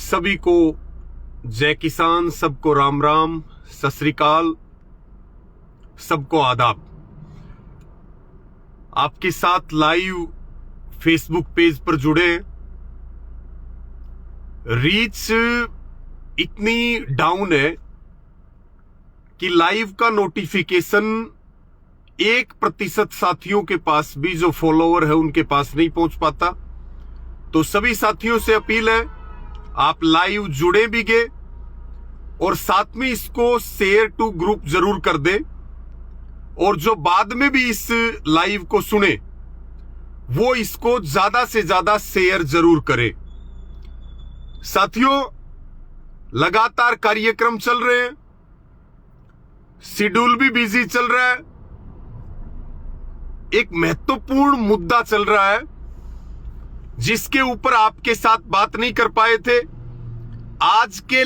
सभी को जय किसान, सबको राम राम, सत श्री अकाल, सबको आदाब। आपके साथ लाइव फेसबुक पेज पर जुड़े। रीच इतनी डाउन है कि लाइव का नोटिफिकेशन 1% साथियों के पास भी, जो फॉलोवर है उनके पास नहीं पहुंच पाता। तो सभी साथियों से अपील है, आप लाइव जुड़े भी गए और साथ में इसको शेयर टू ग्रुप जरूर कर दे, और जो बाद में भी इस लाइव को सुने वो इसको ज्यादा से ज्यादा शेयर जरूर करे। साथियों, लगातार कार्यक्रम चल रहे हैं, शेड्यूल भी बिजी चल रहा है। एक महत्वपूर्ण मुद्दा चल रहा है जिसके ऊपर आपके साथ बात नहीं कर पाए थे। आज के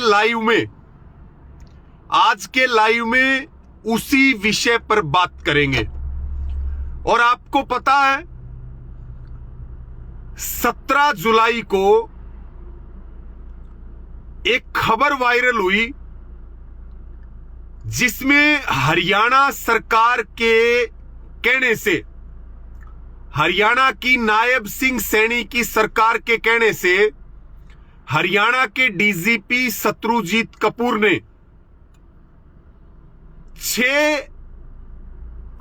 लाइव में उसी विषय पर बात करेंगे। और आपको पता है 17 जुलाई को एक खबर वायरल हुई जिसमें हरियाणा सरकार के कहने से, हरियाणा की नायब सिंह सैनी की सरकार के कहने से, हरियाणा के डीजीपी शत्रुजीत कपूर ने 6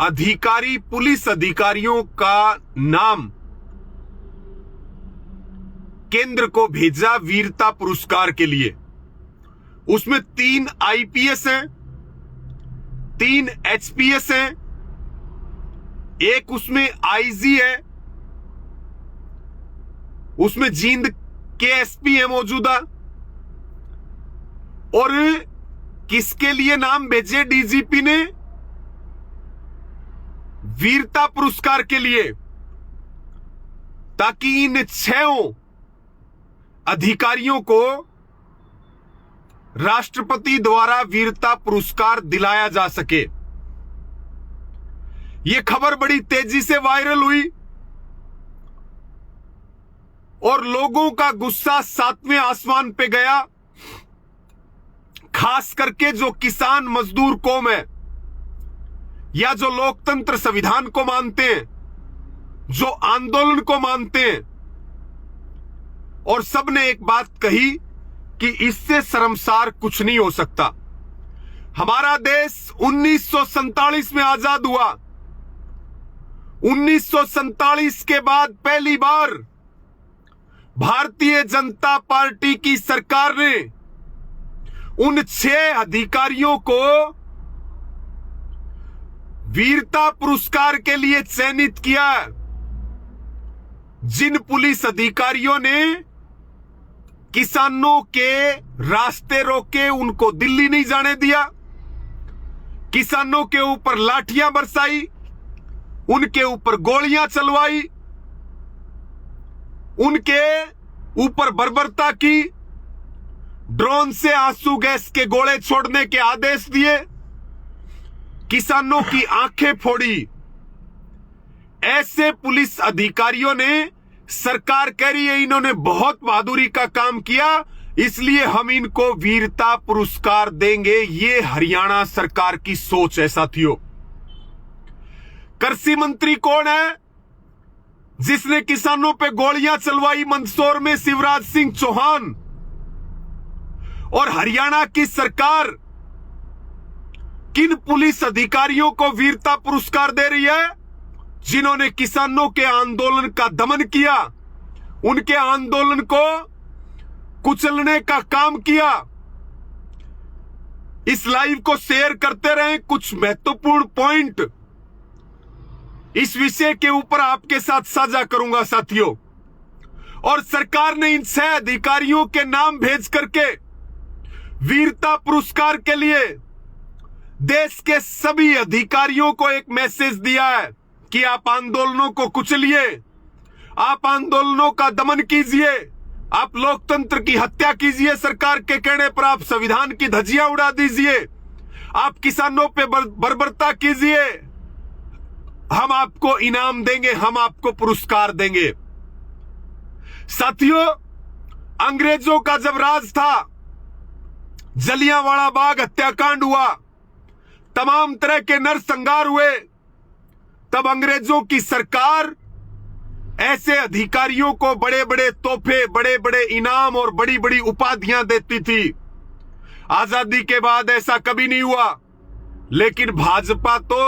अधिकारी, पुलिस अधिकारियों का नाम केंद्र को भेजा वीरता पुरस्कार के लिए। उसमें 3 आईपीएस हैं, 3 एचपीएस हैं, एक उसमें आईजी है, उसमें जींद के एसपी है मौजूदा। और किसके लिए नाम भेजे डीजीपी ने? वीरता पुरस्कार के लिए, ताकि इन 6 अधिकारियों को राष्ट्रपति द्वारा वीरता पुरस्कार दिलाया जा सके। यह खबर बड़ी तेजी से वायरल हुई और लोगों का गुस्सा 7वें आसमान पे गया। खास करके जो किसान मजदूर कौम है, या जो लोकतंत्र संविधान को मानते हैं, जो आंदोलन को मानते हैं, और सबने एक बात कही कि इससे शर्मसार कुछ नहीं हो सकता। हमारा देश 1947 में आजाद हुआ। 1947 के बाद पहली बार भारतीय जनता पार्टी की सरकार ने उन 6 अधिकारियों को वीरता पुरस्कार के लिए चयनित किया, जिन पुलिस अधिकारियों ने किसानों के रास्ते रोके, उनको दिल्ली नहीं जाने दिया, किसानों के ऊपर लाठियां बरसाई, उनके ऊपर गोलियां चलवाई, उनके ऊपर बर्बरता की, ड्रोन से आंसू गैस के गोले छोड़ने के आदेश दिए, किसानों की आंखें फोड़ी। ऐसे पुलिस अधिकारियों ने, सरकार कह रही है इन्होंने बहुत बहादुरी का काम किया, इसलिए हम इनको वीरता पुरस्कार देंगे। ये हरियाणा सरकार की सोच है साथियों। कृषि मंत्री कौन है जिसने किसानों पे गोलियां चलवाई? मंदसौर में शिवराज सिंह चौहान। और हरियाणा की सरकार किन पुलिस अधिकारियों को वीरता पुरस्कार दे रही है? जिन्होंने किसानों के आंदोलन का दमन किया, उनके आंदोलन को कुचलने का काम किया। इस लाइव को शेयर करते रहें। कुछ महत्वपूर्ण पॉइंट इस विषय के ऊपर आपके साथ साझा करूंगा साथियों। और सरकार ने इन 6 अधिकारियों के नाम भेज करके वीरता पुरस्कार के लिए देश के सभी अधिकारियों को एक मैसेज दिया है कि आप आंदोलनों को कुचलिए, आप आंदोलनों का दमन कीजिए, आप लोकतंत्र की हत्या कीजिए, सरकार के कहने पर आप संविधान की धज्जियां उड़ा दीजिए, आप किसानों पे बर्बरता कीजिए, हम आपको इनाम देंगे, हम आपको पुरस्कार देंगे। साथियों, अंग्रेजों का जब राज था, जलियांवाला बाग हत्याकांड हुआ, तमाम तरह के नरसंहार हुए, तब अंग्रेजों की सरकार ऐसे अधिकारियों को बड़े बड़े तोहफे, बड़े बड़े इनाम और बड़ी बड़ी उपाधियां देती थी। आजादी के बाद ऐसा कभी नहीं हुआ। लेकिन भाजपा तो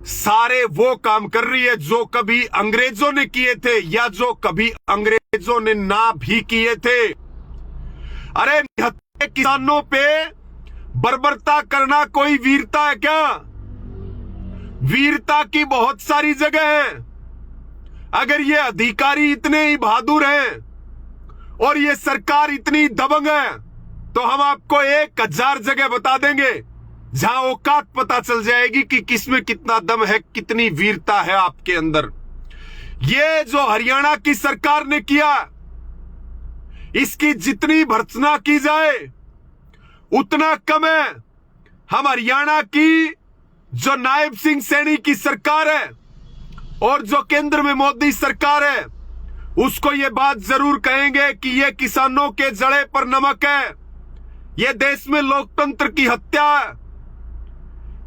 सारे वो काम कर रही है जो कभी अंग्रेजों ने किए थे या जो कभी अंग्रेजों ने ना भी किए थे। अरे किसानों पे बर्बरता करना कोई वीरता है क्या? वीरता की बहुत सारी जगह है। अगर ये अधिकारी इतने ही बहादुर हैं और ये सरकार इतनी दबंग है तो हम आपको 1000 जगह बता देंगे जहां औकात पता चल जाएगी कि किसमें कितना दम है, कितनी वीरता है आपके अंदर। ये जो हरियाणा की सरकार ने किया, इसकी जितनी भर्त्सना की जाए उतना कम है। हम हरियाणा की जो नायब सिंह सैनी की सरकार है और जो केंद्र में मोदी सरकार है, उसको ये बात जरूर कहेंगे कि ये किसानों के जड़े पर नमक है, ये देश में लोकतंत्र की हत्या है।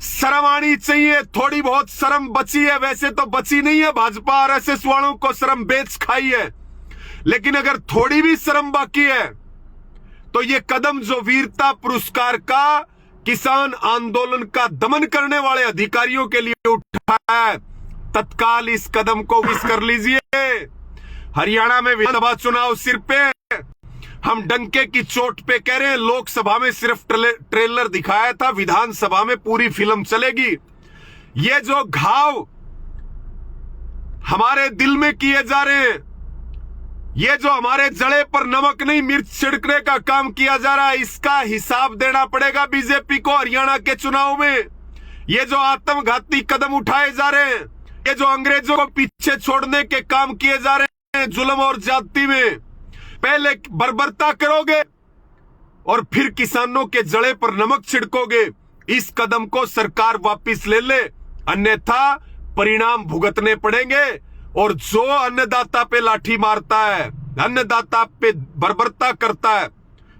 शर्म आनी चाहिए। थोड़ी बहुत शर्म बची है, वैसे तो बची नहीं है, भाजपा आरएसएस वालों को शर्म बेच खाई है, लेकिन अगर थोड़ी भी शर्म बाकी है तो ये कदम जो वीरता पुरस्कार का किसान आंदोलन का दमन करने वाले अधिकारियों के लिए उठाया है, तत्काल इस कदम को मिस कर लीजिए। हरियाणा में विधानसभा चुनाव सिर पे, हम डंके की चोट पे कह रहे हैं। लोकसभा में सिर्फ ट्रेलर दिखाया था, विधानसभा में पूरी फिल्म चलेगी। ये जो घाव हमारे दिल में किए जा रहे हैं, ये जो हमारे जड़े पर नमक नहीं मिर्च छिड़कने का काम किया जा रहा है, इसका हिसाब देना पड़ेगा बीजेपी को हरियाणा के चुनाव में। ये जो आत्मघाती कदम उठाए जा रहे हैं, ये जो अंग्रेजों को पीछे छोड़ने के काम किए जा रहे हैं जुल्म और जाति में, पहले बर्बरता करोगे और फिर किसानों के जड़े पर नमक छिड़कोगे। इस कदम को सरकार वापस ले ले, अन्यथा परिणाम भुगतने पड़ेंगे। और जो अन्नदाता पे लाठी मारता है, अन्नदाता पे बर्बरता करता है,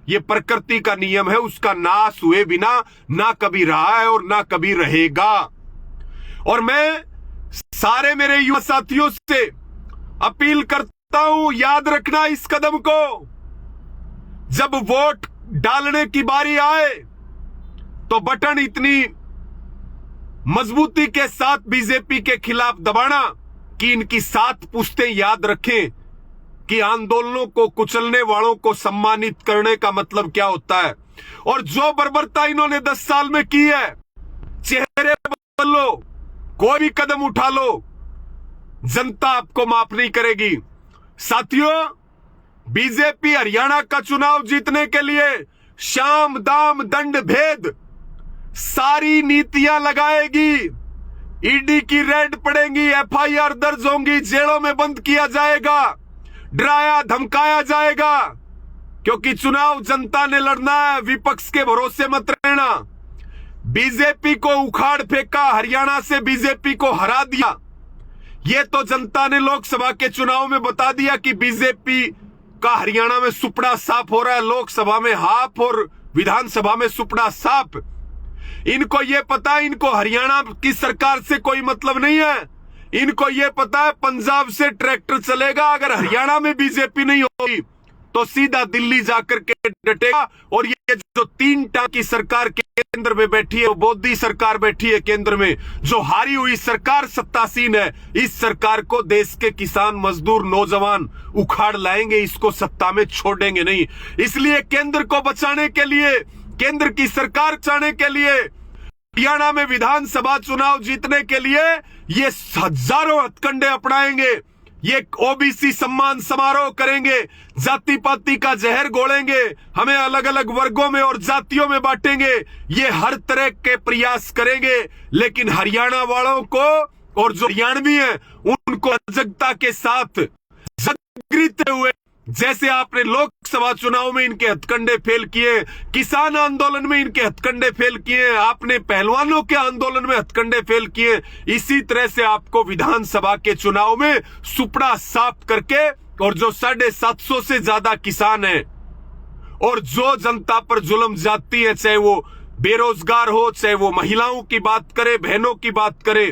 ये प्रकृति का नियम है, उसका नाश हुए बिना ना कभी रहा है और ना कभी रहेगा। और मैं सारे मेरे युवा साथियों से अपील करता हूं, याद रखना इस कदम को। जब वोट डालने की बारी आए तो बटन इतनी मजबूती के साथ बीजेपी के खिलाफ दबाना कि इनकी 7 पुश्तें याद रखें कि आंदोलनों को कुचलने वालों को सम्मानित करने का मतलब क्या होता है। और जो बर्बरता इन्होंने 10 साल में की है, चेहरे बदल लो, कोई भी कदम उठा लो, जनता आपको माफ नहीं करेगी। साथियों, बीजेपी हरियाणा का चुनाव जीतने के लिए शाम दाम दंड भेद सारी नीतियां लगाएगी। ईडी की रेड पड़ेगी, एफआईआर दर्ज होंगी, जेलों में बंद किया जाएगा, डराया धमकाया जाएगा, क्योंकि चुनाव जनता ने लड़ना है। विपक्ष के भरोसे मत रहना। बीजेपी को उखाड़ फेंका, हरियाणा से बीजेपी को हरा दिया। ये तो जनता ने लोकसभा के चुनाव में बता दिया कि बीजेपी का हरियाणा में सुपड़ा साफ हो रहा है, लोकसभा में हाफ और विधानसभा में सुपड़ा साफ। इनको ये पता है, इनको हरियाणा की सरकार से कोई मतलब नहीं है। इनको ये पता है पंजाब से ट्रैक्टर चलेगा, अगर हरियाणा में बीजेपी नहीं होगी तो सीधा दिल्ली जाकर के डटेगा। और ये जो 3 टांग की सरकार केंद्र में बैठी है, वो मोदी सरकार बैठी है केंद्र में, जो हारी हुई सरकार सत्तासीन है, इस सरकार को देश के किसान, मजदूर, नौजवान उखाड़ लाएंगे, इसको सत्ता में छोड़ेंगे नहीं। इसलिए केंद्र को बचाने के लिए, केंद्र की सरकार चाहने के लिए, हरियाणा में विधानसभा चुनाव जीतने के लिए ये हजारों हथकंडे अपनाएंगे। ये ओबीसी सम्मान समारोह करेंगे, जाति पाति का जहर घोलेंगे, हमें अलग अलग वर्गों में और जातियों में बांटेंगे, ये हर तरह के प्रयास करेंगे। लेकिन हरियाणा वालों को और जो हरियाणवी हैं उनको सजगता के साथ जागृत हुए, जैसे आपने लोकसभा चुनाव में इनके हथकंडे फेल किए, किसान आंदोलन में इनके हथकंडे फेल किए, आपने पहलवानों के आंदोलन में हथकंडे फेल किए, इसी तरह से आपको विधानसभा के चुनाव में सुपड़ा साफ करके और जो 750 से ज्यादा किसान हैं और जो जनता पर जुल्म जाती है, चाहे वो बेरोजगार हो, चाहे वो महिलाओं की बात करे, बहनों की बात करे,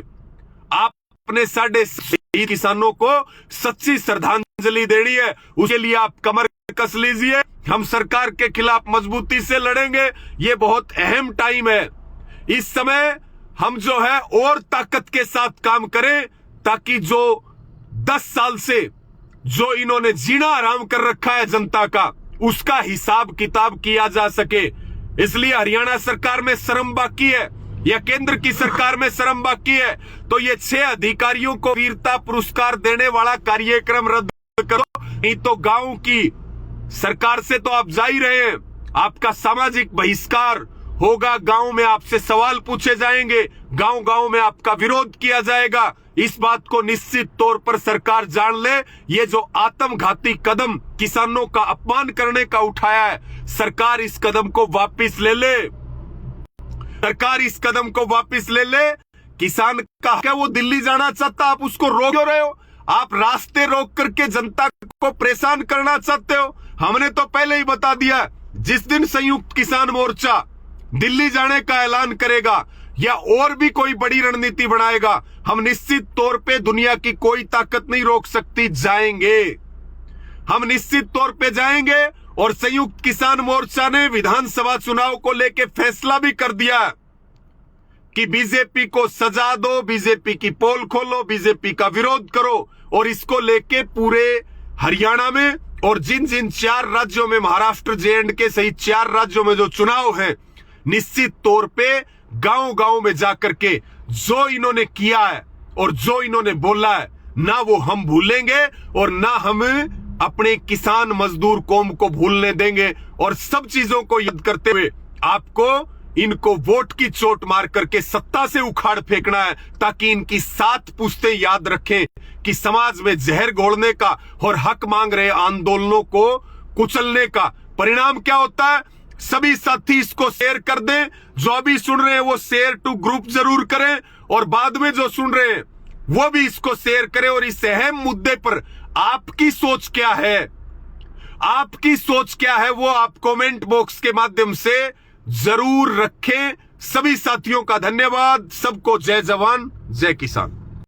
आप अपने 750 किसानों को सच्ची श्रद्धांजलि देनी है। उसके लिए आप कमर कस लीजिए। हम सरकार के खिलाफ मजबूती से लड़ेंगे। ये बहुत अहम टाइम है। इस समय हम जो है और ताकत के साथ काम करें, ताकि जो 10 साल से जो इन्होंने जीना आराम कर रखा है जनता का, उसका हिसाब किताब किया जा सके। इसलिए हरियाणा सरकार में शर्म बाकी है या केंद्र की सरकार में शर्म बाकी है तो ये 6 अधिकारियों को वीरता पुरस्कार देने वाला कार्यक्रम रद्द करो, नहीं तो गांव की सरकार से तो आप जा ही रहे हैं। आपका सामाजिक बहिष्कार होगा, गांव में आपसे सवाल पूछे जाएंगे, गांव गांव में आपका विरोध किया जाएगा। इस बात को निश्चित तौर पर सरकार जान ले। ये जो आत्मघाती कदम किसानों का अपमान करने का उठाया है, सरकार इस कदम को वापस ले ले। सरकार इस कदम को वापस ले ले। किसान का क्या वो दिल्ली जाना चाहता, आप उसको रोक क्यों रहे हो? आप रास्ते रोक करके जनता को परेशान करना चाहते हो। हमने तो पहले ही बता दिया, जिस दिन संयुक्त किसान मोर्चा दिल्ली जाने का ऐलान करेगा या और भी कोई बड़ी रणनीति बनाएगा, हम निश्चित तौर पे दुनिया की कोई ताकत नहीं रोक सकती, जाएंगे। हम निश्चित तौर पे जाएंगे। और संयुक्त किसान मोर्चा ने विधानसभा चुनाव को लेके फैसला भी कर दिया कि बीजेपी को सजा दो, बीजेपी की पोल खोलो, बीजेपी का विरोध करो। और इसको लेके पूरे हरियाणा में और जिन जिन 4 राज्यों में, महाराष्ट्र, जे&के सहित 4 राज्यों में जो चुनाव है, निश्चित तौर पे गांव गांव में जाकर के जो इन्होंने किया है और जो इन्होंने बोला है, ना वो हम भूलेंगे और ना हम अपने किसान मजदूर कौम को भूलने देंगे। और सब चीजों को याद करते हुए आपको इनको वोट की चोट मार करके सत्ता से उखाड़ फेंकना है, ताकि इनकी 7 पुश्तें याद रखें कि समाज में जहर घोलने का और हक मांग रहे आंदोलनों को कुचलने का परिणाम क्या होता है। सभी साथी इसको शेयर कर दें। जो अभी सुन रहे हैं वो शेयर टू ग्रुप जरूर करें, और बाद में जो सुन रहे हैं वो भी इसको शेयर करें। और इस अहम मुद्दे पर आपकी सोच क्या है, आपकी सोच क्या है, वो आप कमेंट बॉक्स के माध्यम से जरूर रखें। सभी साथियों का धन्यवाद। सबको जय जवान, जय किसान।